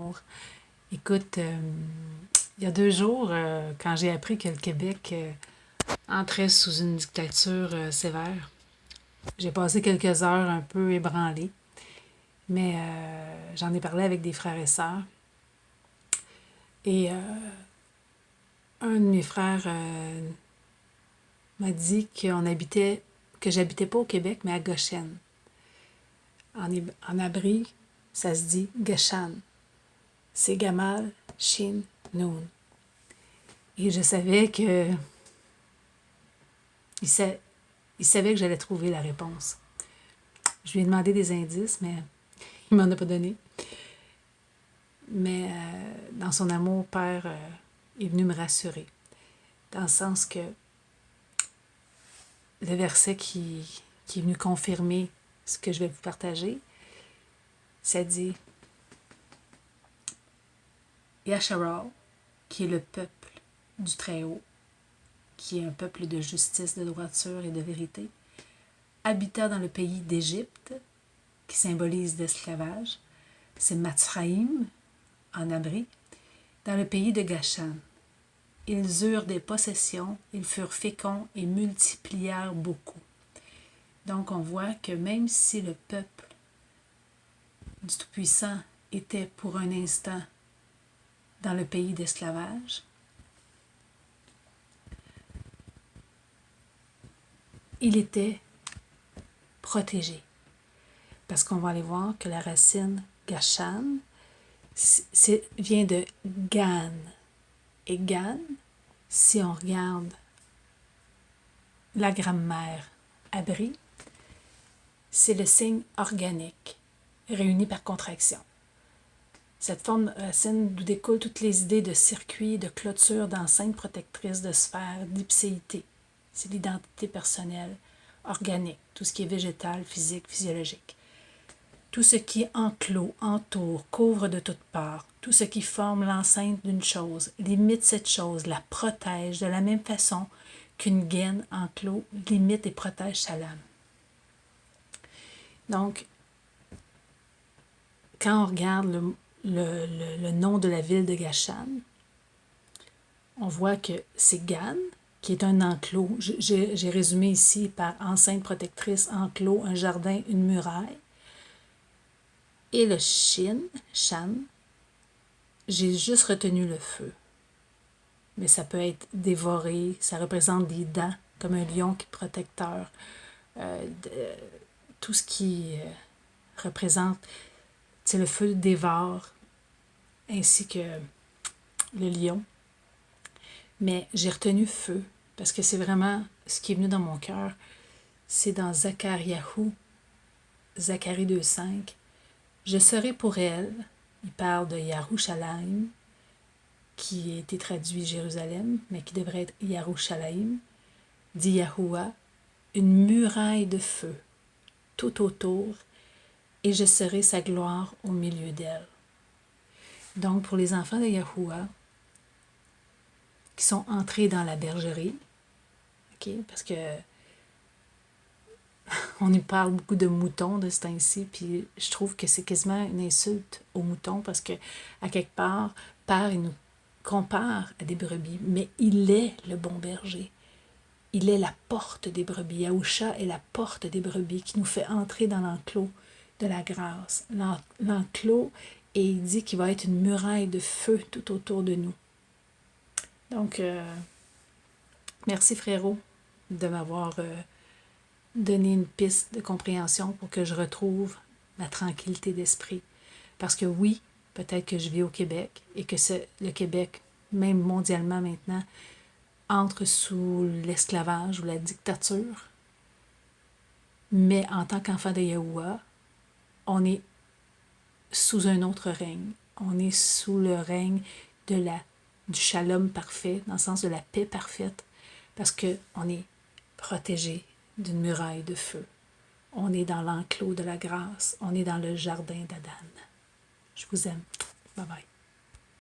d'amour. Écoute, il y a 2 jours, quand j'ai appris que le Québec entrait sous une dictature sévère, j'ai passé quelques heures un peu ébranlée, mais j'en ai parlé avec des frères et sœurs. Et un de mes frères m'a dit que j'habitais pas au Québec, mais à Goshen. En abri, ça se dit Goshen. C'est Gamal, Shin, Noon. Et je savais que il savait que j'allais trouver la réponse. Je lui ai demandé des indices, mais il m'en a pas donné. Mais dans son amour, Père est venu me rassurer. Dans le sens que le verset qui est venu confirmer ce que je vais vous partager, ça dit Yasharal, qui est le peuple du Très-Haut, qui est un peuple de justice, de droiture et de vérité, habita dans le pays d'Égypte, qui symbolise l'esclavage, c'est Matzraïm, en abri, dans le pays de Goshen. Ils eurent des possessions, ils furent féconds et multiplièrent beaucoup. Donc on voit que même si le peuple du Tout-Puissant était pour un instant dans le pays d'esclavage, il était protégé. Parce qu'on va aller voir que la racine Goshen vient de Gan. Et Gan, si on regarde la grammaire abri, c'est le signe organique, réuni par contraction. Cette forme racine d'où découlent toutes les idées de circuit, de clôture, d'enceinte protectrice, de sphère, d'ipséité. C'est l'identité personnelle, organique, tout ce qui est végétal, physique, physiologique. Tout ce qui enclôt, entoure, couvre de toutes parts, tout ce qui forme l'enceinte d'une chose, limite cette chose, la protège de la même façon qu'une gaine enclôt, limite et protège sa lame. Donc, quand on regarde le nom de la ville de Goshen, on voit que c'est Gan, qui est un enclos. J'ai résumé ici par enceinte protectrice, enclos, un jardin, une muraille. Et le Shan, j'ai juste retenu le feu. Mais ça peut être dévoré, ça représente des dents, comme un lion qui est protecteur. Tout ce qui représente, le feu dévore, ainsi que le lion. Mais j'ai retenu feu, parce que c'est vraiment ce qui est venu dans mon cœur. C'est dans Zacharie 2,5. Je serai pour elle, il parle de Yarushalayim, qui a été traduit Jérusalem, mais qui devrait être Yarushalayim, dit Yahuwah, une muraille de feu tout autour, et je serai sa gloire au milieu d'elle. Donc, pour les enfants de Yahuwah, qui sont entrés dans la bergerie, okay, parce que on y parle beaucoup de moutons de ce temps-ci, puis je trouve que c'est quasiment une insulte aux moutons, parce que à quelque part, Père, il nous compare à des brebis, mais il est le bon berger. Il est la porte des brebis. Yahusha est la porte des brebis qui nous fait entrer dans l'enclos de la grâce. L'enclos, et il dit qu'il va être une muraille de feu tout autour de nous. Donc, merci frérot de m'avoir donné une piste de compréhension pour que je retrouve ma tranquillité d'esprit. Parce que oui, peut-être que je vis au Québec et que le Québec, même mondialement maintenant, entre sous l'esclavage ou la dictature. Mais en tant qu'enfant de Yahuwah, on est sous un autre règne. On est sous le règne du shalom parfait, dans le sens de la paix parfaite, parce qu'on est protégé d'une muraille de feu. On est dans l'enclos de la grâce. On est dans le jardin d'Adan. Je vous aime. Bye bye.